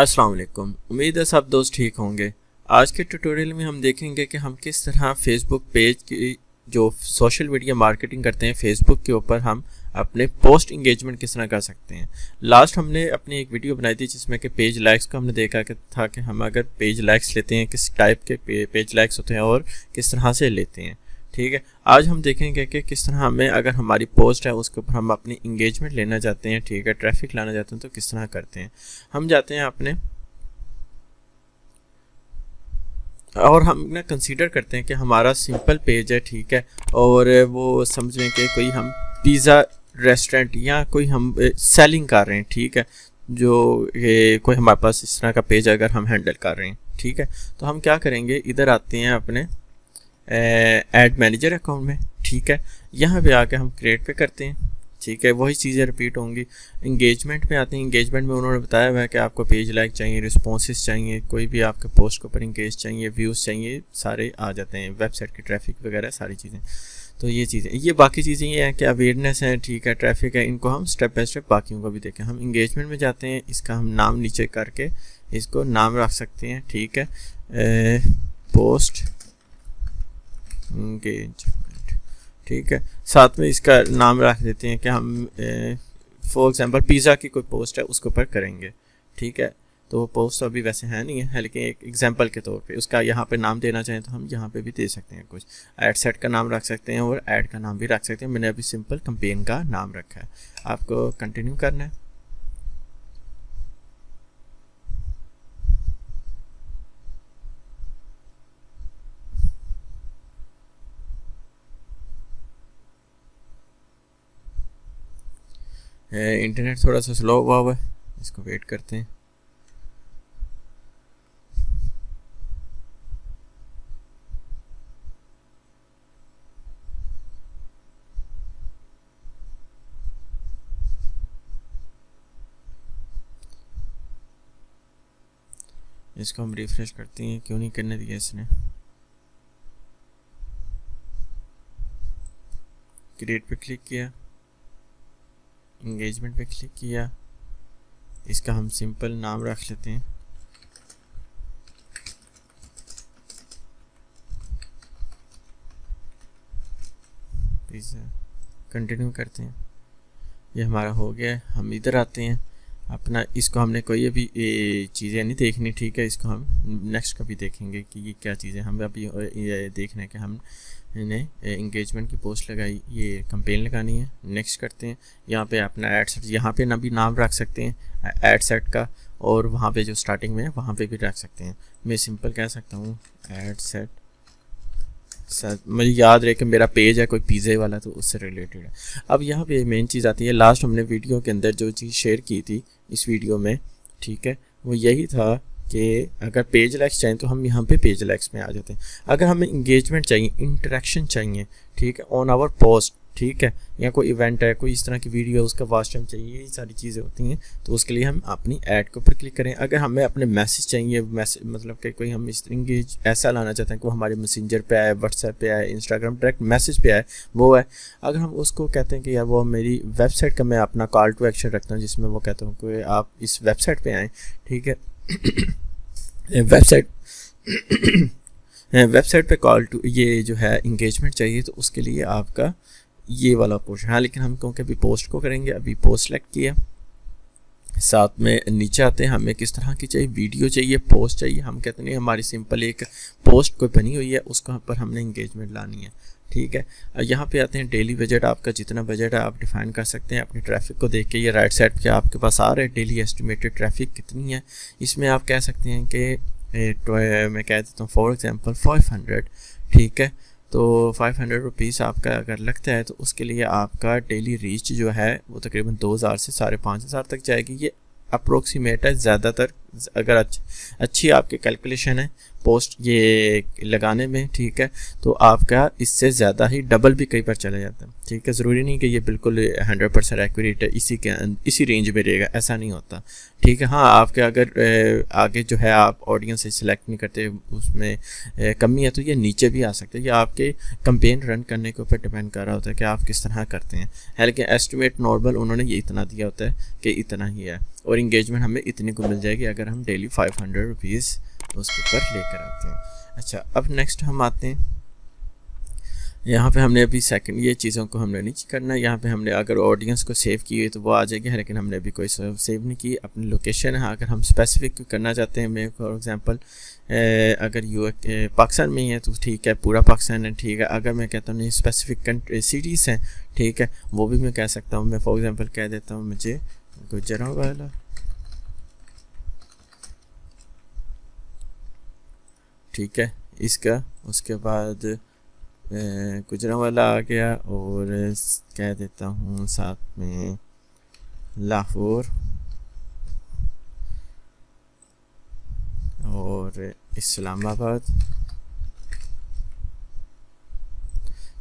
अस्सलाम वालेकुम। उम्मीद है सब दोस्त ठीक होंगे। आज के ट्यूटोरियल में हम देखेंगे कि हम किस तरह फेसबुक पेज की जो सोशल मीडिया मार्केटिंग करते हैं फेसबुक के ऊपर हम अपने पोस्ट इंगेजमेंट किस तरह कर सकते हैं। लास्ट हमने अपनी एक वीडियो बनाई थी जिसमें कि पेज लाइक्स को हमने देखा कि था कि हम अगर पेज लाइक्स लेते हैं किस टाइप के पेज लाइक्स होते हैं और किस तरह से लेते हैं। ठीक है, आज हम देखेंगे कि किस तरह हमें अगर हमारी पोस्ट है उसके ऊपर हम अपनी इंगेजमेंट लेना चाहते हैं, ठीक है, ट्रैफिक लाना चाहते हैं तो किस तरह करते हैं। हम जाते हैं अपने और हम ना कंसीडर करते हैं कि हमारा सिंपल पेज है, ठीक है, और वो समझें कि कोई हम पिज़्ज़ा रेस्टोरेंट या कोई हम सेलिंग कर रहे हैं, ठीक है, जो कोई हमारे पास इस तरह का पेज अगर हम हैंडल कर रहे हैं, ठीक है, तो हम क्या करेंगे, इधर आते हैं अपने ऐड मैनेजर अकाउंट में, ठीक है, यहाँ पे आके हम क्रिएट पे करते हैं, ठीक है, वही चीज़ें रिपीट होंगी। इंगेजमेंट में आते हैं, इंगेजमेंट में उन्होंने बताया हुआ है कि आपको पेज लाइक चाहिए, रिस्पॉन्सेस चाहिए, कोई भी आपके पोस्ट के ऊपर इंगेज चाहिए, व्यूज़ चाहिए, सारे आ जाते हैं, वेबसाइट की ट्रैफिक वगैरह सारी चीज़ें। तो ये चीज़ें, ये बाकी चीज़ें ये हैं कि अवेयरनेस है, ठीक है, ट्रैफिक है, इनको हम स्टेप बाय स्टेप बाकियों को भी देखें। हम इंगेजमेंट में जाते हैं, इसका हम नाम नीचे करके इसको नाम रख सकते हैं, ठीक है, पोस्ट इंगेजमेंट, ठीक है, साथ में इसका नाम रख देते हैं कि हम फॉर एग्जांपल पिज़्ज़ा की कोई पोस्ट है उसके ऊपर करेंगे, ठीक है, तो वो पोस्ट तो अभी वैसे है नहीं है लेकिन एक एग्जांपल के तौर पे उसका यहाँ पे नाम देना चाहें तो हम यहाँ पे भी दे सकते हैं, कुछ ऐड सेट का नाम रख सकते हैं और ऐड का नाम भी रख सकते हैं। मैंने अभी सिंपल कैंपेन का नाम रखा है, आपको कंटिन्यू करना है। इंटरनेट थोड़ा सा स्लो हुआ है, इसको वेट करते हैं। इसको हम रिफ्रेश करते हैं, क्यों नहीं करने दिया इसने। क्रिएट पे क्लिक किया, इंगेजमेंट पे क्लिक किया, इसका हम सिंपल नाम रख लेते हैं, पिज़्ज़ा, कंटिन्यू करते हैं। ये हमारा हो गया है। हम इधर आते हैं अपना, इसको हमने कोई अभी चीज़ें नहीं देखनी, ठीक है, इसको हम नेक्स्ट कभी देखेंगे कि ये क्या चीज़ें हमें अभी ये देखना है कि हमने इंगेजमेंट की पोस्ट लगाई, ये कैंपेन लगानी है। नेक्स्ट करते हैं, यहाँ पे अपना ऐड सेट, यहाँ पे ना भी नाम रख सकते हैं ऐड सेट का, और वहाँ पे जो स्टार्टिंग में है वहाँ पे भी रख सकते हैं। मैं सिंपल कह सकता हूँ ऐड सेट, मुझे याद रहे कि मेरा पेज है कोई पिज़्ज़े वाला तो उससे रिलेटेड है। अब यहाँ पे मेन चीज़ आती है, लास्ट हमने वीडियो के अंदर जो चीज़ शेयर की थी इस वीडियो में, ठीक है, वो यही था कि अगर पेज लाइक्स चाहिए तो हम यहाँ पे पेज लाइक्स में आ जाते हैं। अगर हमें इंगेजमेंट चाहिए, इंटरेक्शन चाहिए, ठीक है, ऑन आवर पोस्ट, ठीक है, या कोई इवेंट है, कोई इस तरह की वीडियो, उसका वॉच टाइम चाहिए, यही सारी चीज़ें होती हैं, तो उसके लिए हम अपनी ऐड के ऊपर क्लिक करें। अगर हमें अपने मैसेज चाहिए, मैसेज मतलब कि कोई हम इस इंगेज ऐसा लाना चाहते हैं कि वो हमारे मैसेंजर पे आए, व्हाट्सएप पे आए, इंस्टाग्राम डायरेक्ट मैसेज पे आए, वो है। अगर हम उसको कहते हैं कि यार वो मेरी वेबसाइट का मैं अपना कॉल टू एक्शन रखता हूँ जिसमें वो कहता हूँ कि आप इस वेबसाइट पर आएँ, ठीक है, वेबसाइट पे कॉल टू ये जो है इंगेजमेंट चाहिए, तो उसके लिए आपका ये वाला पोस्ट। हाँ, लेकिन हम क्योंकि अभी पोस्ट को करेंगे, अभी पोस्ट सेलेक्ट किया, साथ में नीचे आते हैं, हमें किस तरह की चाहिए, वीडियो चाहिए, पोस्ट चाहिए। हम कहते नहीं, हमारी सिंपल एक पोस्ट कोई बनी हुई है उसका पर हमने इंगेजमेंट लानी है, ठीक है। यहाँ पे आते हैं डेली बजट, आपका जितना बजट है आप डिफाइन कर सकते हैं अपनी ट्रैफिक को देख के। ये राइट साइड पे आपके पास आ रहा है डेली एस्टिमेटेड ट्रैफिक कितनी है, इसमें आप कह सकते हैं कि मैं कह देता हूँ फॉर एग्जांपल 500, ठीक है, तो 500 रुपीज़ आपका अगर लगता है तो उसके लिए आपका डेली रीच जो है वो तकरीबन 2000 से 5500 तक जाएगी। ये अप्रोक्सीमेट है, ज़्यादातर अगर अच्छी आपकी कैलकुलेशन है पोस्ट ये लगाने में, ठीक है, तो आपका इससे ज़्यादा ही डबल भी कई बार चला जाता है, ठीक है। ज़रूरी नहीं कि ये बिल्कुल 100% एक्यूरेट है, इसी रेंज में रहेगा, ऐसा नहीं होता, ठीक है। हाँ, आपके अगर आगे जो है आप ऑडियंस सिलेक्ट नहीं करते, उसमें कमी है तो ये नीचे भी आ सकता है। ये आपके कैंपेन रन करने के ऊपर डिपेंड कर रहा होता है कि आप किस तरह करते हैं। है लेकिन एस्टिमेट नॉर्मल उन्होंने ये इतना दिया होता है कि इतना ही है, और इंगेजमेंट हमें इतनी को मिल जाएगी अगर कर हम डेली 500 रुपीज़ उसके ऊपर लेकर आते हैं। अच्छा, अब नेक्स्ट हम आते हैं, यहाँ पे हमने अभी सेकंड ये चीज़ों को हमने नहीं करना। यहाँ पे हमने अगर ऑडियंस को सेव की है तो वो आ जाएगी, लेकिन हमने अभी कोई सेव नहीं की। अपनी लोकेशन है, अगर हम स्पेसिफिक करना चाहते हैं, मैं फॉर एग्जांपल अगर पाकिस्तान में ही है तो ठीक है, पूरा पाकिस्तान है, ठीक है। अगर मैं कहता हूँ नहीं स्पेसिफिक सिटीज़ हैं, ठीक है, वो भी मैं कह सकता हूँ। मैं फॉर एग्जांपल कह देता हूँ मुझे गुजरांवाला, ठीक है, इसका उसके बाद गुजरांवाला आ गया, और कह देता हूँ साथ में लाहौर और इस्लामाबाद,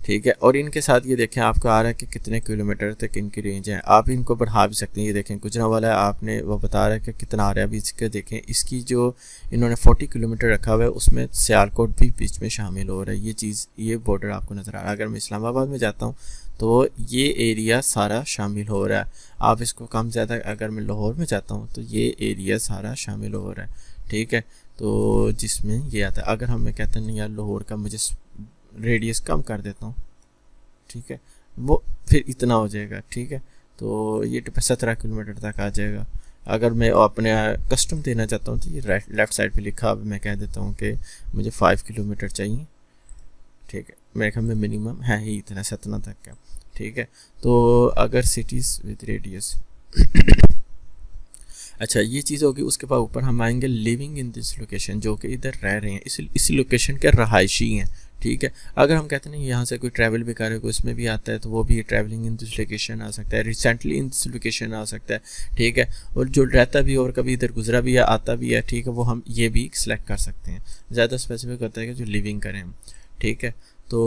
ठीक है। और इनके साथ ये देखें आपको आ रहा है कि कितने किलोमीटर तक इनकी रेंज है। आप इनको बढ़ा भी सकते हैं। ये देखें गुजरांवाला आपने वो बता रहा है कि कितना आ रहा है। अभी इसके देखें, इसकी जो इन्होंने 40 किलोमीटर रखा हुआ है उसमें सियालकोट भी बीच में शामिल हो रहा है। ये चीज़, ये बॉर्डर आपको नज़र आ रहा है। अगर मैं इस्लामाबाद में जाता हूँ तो ये एरिया सारा शामिल हो रहा है। आप इसको कम ज़्यादा, अगर मैं लाहौर में जाता हूँ तो ये एरिया सारा शामिल हो रहा है, ठीक है। तो जिसमें ये आता है, अगर हम मैं कहते हैं नहीं यार लाहौर का मुझे रेडियस कम कर देता हूँ, ठीक है, वो फिर इतना हो जाएगा, ठीक है। तो ये 17 किलोमीटर तक आ जाएगा। अगर मैं अपने कस्टम देना चाहता हूँ तो ये लेफ़्ट साइड पे लिखा, अब मैं कह देता हूँ कि मुझे 5 किलोमीटर चाहिए, ठीक है। मेरे ख्याल में मिनिमम है ही इतना 17 तक का, ठीक है। तो अगर सिटीज़ विद रेडियस अच्छा, ये चीज़ होगी। उसके बाद ऊपर हम आएंगे लिविंग इन दिस लोकेशन, जो कि इधर रह रहे हैं, इसी लोकेशन के रहायशी हैं, ठीक है। अगर हम कहते हैं नहीं यहाँ से कोई ट्रैवल भी करे, कोई इसमें भी आता है, तो वो भी ट्रैवलिंग इन दिस लोकेशन आ सकता है, रिसेंटली इन दिस लोकेशन आ सकता है, ठीक है। और जो रहता भी और कभी इधर गुजरा भी है, आता भी है, ठीक है, वो हम ये भी सिलेक्ट कर सकते हैं। ज़्यादा स्पेसिफिक होता है कि जो लिविंग करें हम, ठीक है। तो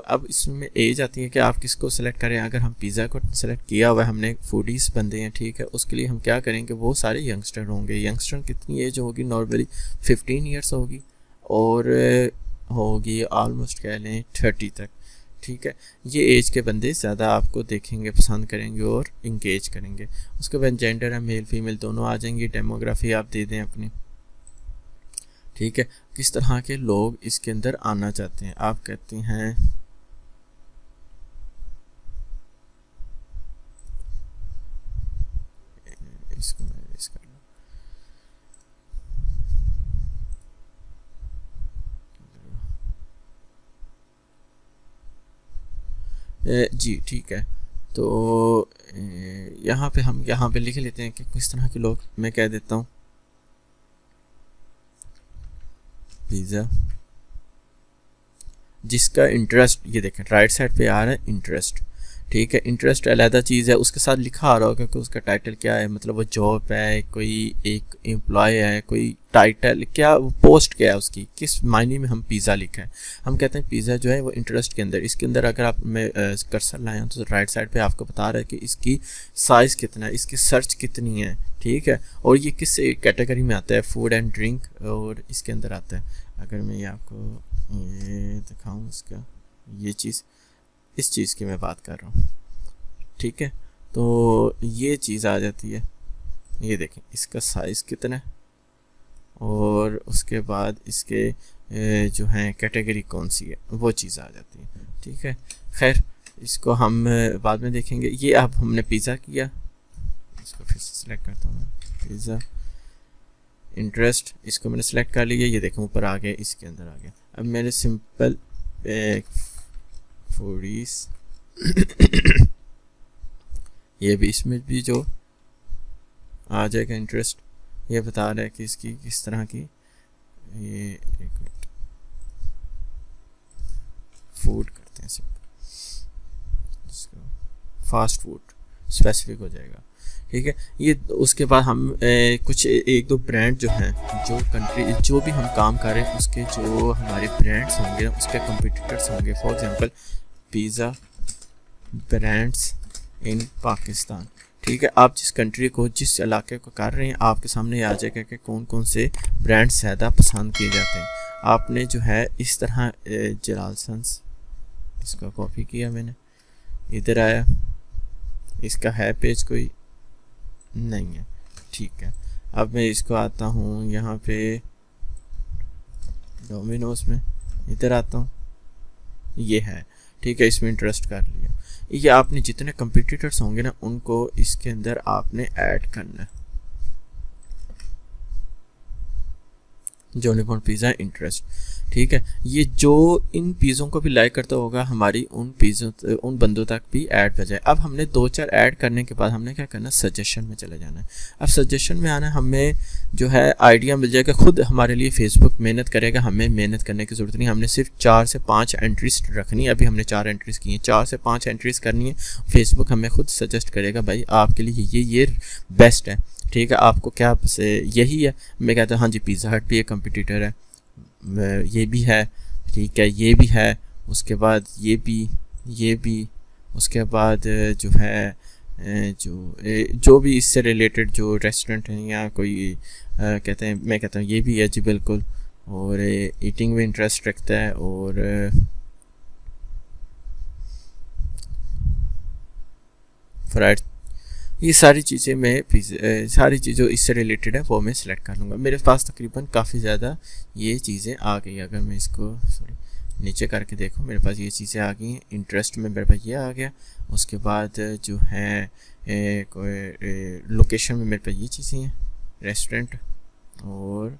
अब इसमें एज आती है कि आप किसको सेलेक्ट करें। अगर हम पिज़्ज़ा को सेलेक्ट किया हुआ है, हमने फूडीज़ बंदे हैं, ठीक है, उसके लिए हम क्या करेंगे, वो सारे यंगस्टर होंगे। यंगस्टर कितनी एज होगी, नॉर्मली 15 ईयर्स होगी, और होगी ऑलमोस्ट कह लें 30 तक, ठीक है। ये एज के बंदे ज़्यादा आपको देखेंगे, पसंद करेंगे और इंगेज करेंगे। उसके बाद जेंडर है, मेल फीमेल दोनों आ जाएंगी। डेमोग्राफी आप दे दें अपनी, ठीक है, किस तरह के लोग इसके अंदर आना चाहते हैं। आप कहते हैं इसको मैं इरेज कर लूं, जी ठीक है। तो यहाँ पे हम यहाँ पे लिख लेते हैं कि किस तरह के लोग। मैं कह देता हूँ पिज़्ज़ा जिसका इंटरेस्ट, ये देखें राइट साइड पे आ रहा है इंटरेस्ट, ठीक है। इंटरेस्ट अलहदा चीज़ है, उसके साथ लिखा आ रहा होगा कि उसका टाइटल क्या है, मतलब वो जॉब है, कोई एक एम्प्लॉय है, कोई टाइटल क्या, वो पोस्ट क्या है उसकी, किस मायने में हम पिज़्ज़ा लिखा है। हम कहते हैं पिज़्ज़ा जो है वो इंटरेस्ट के अंदर, इसके अंदर अगर आप मैं कर्सर लाए हैं तो राइट साइड पे आपको बता रहा है कि इसकी साइज़ कितना है, इसकी सर्च कितनी है, ठीक है। और ये किस कैटेगरी में आता है, फूड एंड ड्रिंक, और इसके अंदर आता है। अगर मैं ये आपको ये दिखाऊँ, इसका ये चीज़, इस चीज़ की मैं बात कर रहा हूँ, ठीक है। तो ये चीज़ आ जाती है, ये देखें इसका साइज़ कितना है, और उसके बाद इसके जो हैं कैटेगरी कौन सी है, वो चीज़ आ जाती है, ठीक है। खैर इसको हम बाद में देखेंगे। ये अब हमने पिज़्ज़ा किया, इसको फिर से सिलेक्ट करता हूँ, पिज़्ज़ा इंटरेस्ट, इसको मैंने सेलेक्ट कर लिया। ये देखें ऊपर आ गया, इसके अंदर आ गया। अब मैंने सिंपल फूडीज ये भी, इसमें भी जो आ जाएगा इंटरेस्ट, ये बता रहा है कि इसकी किस तरह की, ये एक मिनट, फूड करते हैं सिंपल, इसको फास्ट फूड स्पेसिफिक हो जाएगा, ठीक है। ये उसके बाद हम कुछ एक दो ब्रांड जो हैं, जो कंट्री जो भी हम काम कर रहे हैं उसके जो हमारे ब्रांड्स होंगे, उसके कंपटीटर्स होंगे। फॉर एग्जांपल पिज़्ज़ा ब्रांड्स इन पाकिस्तान, ठीक है। आप जिस कंट्री को, जिस इलाके को कर रहे हैं, आपके सामने आ जाएगा कि कौन कौन से ब्रांड्स ज़्यादा पसंद किए जाते हैं। आपने जो है इस तरह जलालसंस, इसका कॉपी किया मैंने, इधर आया, इसका है पेज कोई नहीं है, ठीक है। अब मैं इसको आता हूँ यहाँ पे डोमिनोज में, इधर आता हूँ, ये है, ठीक है, इसमें इंटरेस्ट कर लिया। ये आपने जितने कंपटीटर्स होंगे ना उनको इसके अंदर आपने ऐड करना है, जॉनी पॉन्ड पिज़्ज़ा इंटरेस्ट, ठीक है। ये जो इन पिज़्ज़ों को भी लाइक करता होगा हमारी उन पिज़्ज़ों उन बंदों तक भी ऐड कर जाए। अब हमने 2-4 ऐड करने के बाद हमने क्या करना, सजेशन में चले जाना है। अब सजेशन में आना, हमें जो है आइडिया मिल जाएगा, खुद हमारे लिए फेसबुक मेहनत करेगा, हमें मेहनत करने की ज़रूरत नहीं। हमने सिर्फ 4 से 5 एंट्रीज रखनी है, अभी हमने 4 एंट्रीज की हैं, 4 से 5 एंट्रीज करनी है। फेसबुक हमें खुद सजेस्ट करेगा भाई आपके लिए ये बेस्ट है, ठीक है, आपको क्या यही है। मैं कहता हूँ हाँ जी, पिज़्ज़ा हट भी एक कंपटीटर है, ये भी है, ठीक है, ये भी है, उसके बाद ये भी, उसके बाद जो है जो भी इससे रिलेटेड जो रेस्टोरेंट हैं या कोई कहते हैं, मैं कहता हूँ ये भी है जी बिल्कुल, और ईटिंग में इंटरेस्ट रखता है, और फ्राइड, ये सारी चीज़ें मैं सारी चीज़ें इससे रिलेटेड है वो मैं सिलेक्ट कर लूँगा। मेरे पास तकरीबन काफ़ी ज़्यादा ये चीज़ें आ गई। अगर मैं इसको नीचे करके देखूँ, मेरे पास ये चीज़ें आ गई हैं। इंटरेस्ट में मेरे पास ये आ गया, उसके बाद जो है लोकेशन में मेरे पास ये चीज़ें हैं, रेस्टोरेंट, और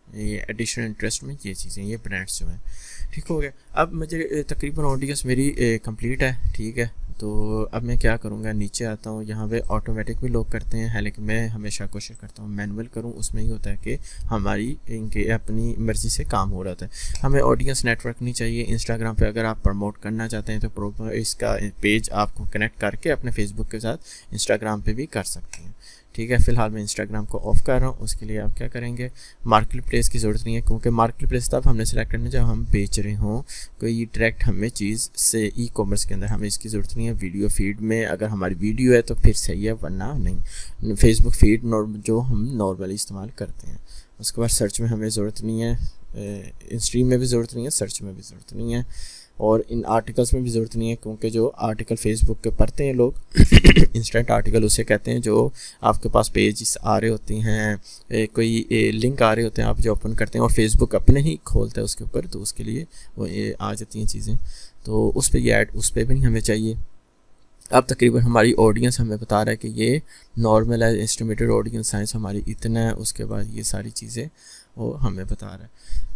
ये एडिशनल इंटरेस्ट में ये चीज़ें, ये ब्रांड्स जो हैं, ठीक हो गया। अब मुझे तकरीबन ऑडियंस मेरी कंप्लीट है, ठीक है। तो अब मैं क्या करूँगा, नीचे आता हूँ, यहाँ पे ऑटोमेटिक भी लोग करते हैं, हालांकि मैं हमेशा कोशिश करता हूँ मैनुअल करूँ। उसमें ही होता है कि हमारी इनके अपनी मर्ज़ी से काम हो रहा है। हमें ऑडियंस नेटवर्क नहीं चाहिए। इंस्टाग्राम पे अगर आप प्रमोट करना चाहते हैं तो इसका पेज आपको कनेक्ट करके अपने फेसबुक के साथ इंस्टाग्राम पे भी कर सकते हैं, ठीक है। फ़िलहाल मैं इंस्टाग्राम को ऑफ़ कर रहा हूँ। उसके लिए आप क्या करेंगे, मार्केट प्लेस की ज़रूरत नहीं है, क्योंकि मार्केट प्लेस तब हमने सेलेक्ट करना जब हम बेच रहे हों कोई डायरेक्ट हमें चीज़ से। ई कॉमर्स के अंदर हमें इसकी ज़रूरत नहीं है। वीडियो फीड में अगर हमारी वीडियो है तो फिर सही है, वरना नहीं। फेसबुक फीड जो हम नॉर्मली इस्तेमाल करते हैं। उसके बाद सर्च में हमें ज़रूरत नहीं है, स्ट्रीम में भी ज़रूरत नहीं है, सर्च में भी ज़रूरत नहीं है, और इन आर्टिकल्स में भी ज़रूरत नहीं है, क्योंकि जो आर्टिकल फेसबुक के पढ़ते हैं लोग इंस्टेंट आर्टिकल उसे कहते हैं, जो आपके पास पेज आ रहे होते हैं, कोई लिंक आ रहे होते हैं, आप जो ओपन करते हैं और फेसबुक अपने ही खोलता है उसके ऊपर, तो उसके लिए वो ये आ जाती हैं चीज़ें। तो उस पर ये ऐड उस पर भी नहीं हमें चाहिए। अब तकरीबन हमारी ऑडियंस हमें बता रहा है कि ये नॉर्मल है, एस्टिमेटेड ऑडियंस साइंस हमारी इतना है। उसके बाद ये सारी चीज़ें वो हमें बता रहा है।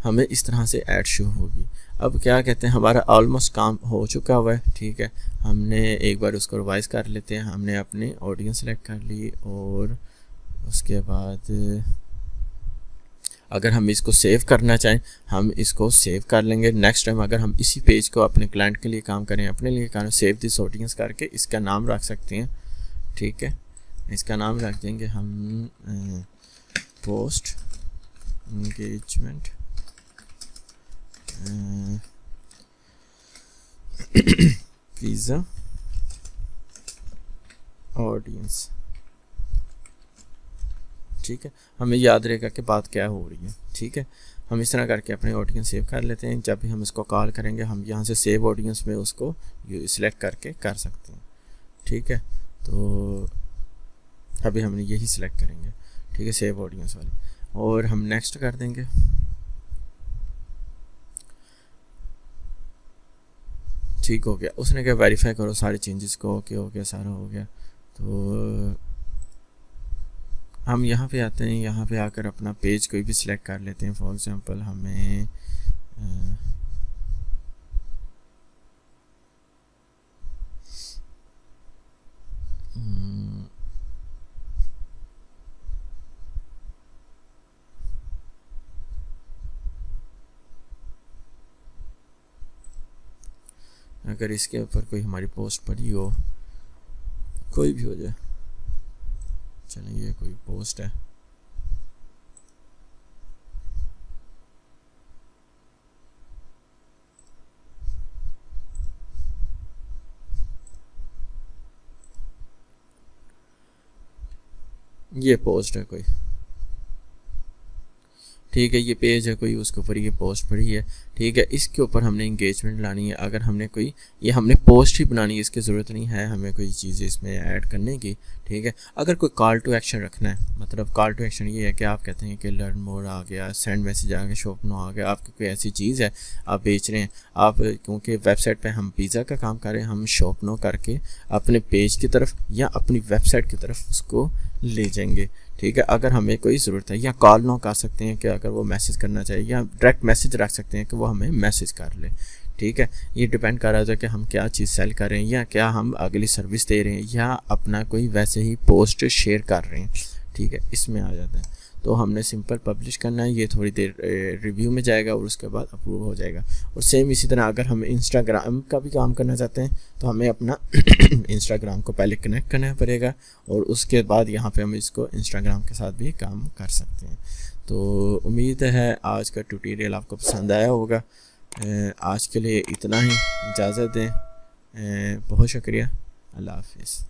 हमें इस तरह से ऐड शो होगी। अब क्या कहते हैं, हमारा ऑलमोस्ट काम हो चुका हुआ है, ठीक है। हमने एक बार उसको रिवाइज़ कर लेते हैं। हमने अपनी ऑडियंस सेलेक्ट कर ली, और उसके बाद अगर हम इसको सेव करना चाहें हम इसको सेव कर लेंगे। नेक्स्ट टाइम अगर हम इसी पेज को अपने क्लाइंट के लिए काम करें, अपने लिए काम, सेव दिस ऑडियंस करके इसका नाम रख सकते हैं, ठीक है। इसका नाम रख देंगे हम पोस्ट एंगेजमेंट पिज़्ज़ा ऑडियंस, ठीक है। हमें याद रहेगा कि बात क्या हो रही है, ठीक है। हम इस तरह करके अपने ऑडियंस सेव कर लेते हैं। जब भी हम इसको कॉल करेंगे हम यहाँ से सेव ऑडियंस में उसको सिलेक्ट करके कर सकते हैं, ठीक है। तो अभी हमने यही सिलेक्ट करेंगे, ठीक है, सेव ऑडियंस वाली, और हम नेक्स्ट कर देंगे। ठीक हो गया। उसने क्या वेरीफाई करो सारे चेंजेस को, ओके हो गया, सारा हो गया। तो हम यहाँ पे आते हैं, यहाँ पे आकर अपना पेज कोई भी सिलेक्ट कर लेते हैं। फॉर एग्जांपल हमें अगर इसके ऊपर कोई हमारी पोस्ट पड़ी हो, कोई भी हो जाए, चलिए ये कोई पोस्ट है, ये पोस्ट है कोई, ठीक है, ये पेज है कोई, उसके ऊपर ये पोस्ट पड़ी है, ठीक है, इसके ऊपर हमने इंगेजमेंट लानी है। अगर हमने कोई, ये हमने पोस्ट ही बनानी है, इसकी ज़रूरत नहीं है हमें कोई चीज़ें इसमें ऐड करने की, ठीक है। अगर कोई कॉल टू एक्शन रखना है, मतलब कॉल टू एक्शन ये है कि आप कहते हैं कि लर्न मोर आ गया, सेंड मैसेज आ गया, शॉप नो आ गया, आपकी कोई ऐसी चीज़ है आप बेच रहे हैं, आप क्योंकि वेबसाइट पे हम पिज़्ज़ा का काम कर रहे हैं, हम शॉप नो करके अपने पेज की तरफ या अपनी वेबसाइट की तरफ उसको ले जाएंगे, ठीक है। अगर हमें कोई ज़रूरत है, या कॉल नो कर सकते हैं कि अगर वो मैसेज करना चाहिए, या डायरेक्ट मैसेज रख सकते हैं कि वो हमें मैसेज कर ले, ठीक है। ये डिपेंड कर रहा है कि हम क्या चीज़ सेल कर रहे हैं, या क्या हम अगली सर्विस दे रहे हैं, या अपना कोई वैसे ही पोस्ट शेयर कर रहे हैं, ठीक है, इसमें आ जाता है। तो हमने सिंपल पब्लिश करना है, ये थोड़ी देर रिव्यू में जाएगा और उसके बाद अप्रूव हो जाएगा। और सेम इसी तरह अगर हम इंस्टाग्राम का भी काम करना चाहते हैं तो हमें अपना इंस्टाग्राम को पहले कनेक्ट करना पड़ेगा, और उसके बाद यहाँ पे हम इसको इंस्टाग्राम के साथ भी काम कर सकते हैं। तो उम्मीद है आज का ट्यूटोरियल आपको पसंद आया होगा। आज के लिए इतना ही, इजाज़त दें, बहुत शुक्रिया, अल्लाह हाफिज़।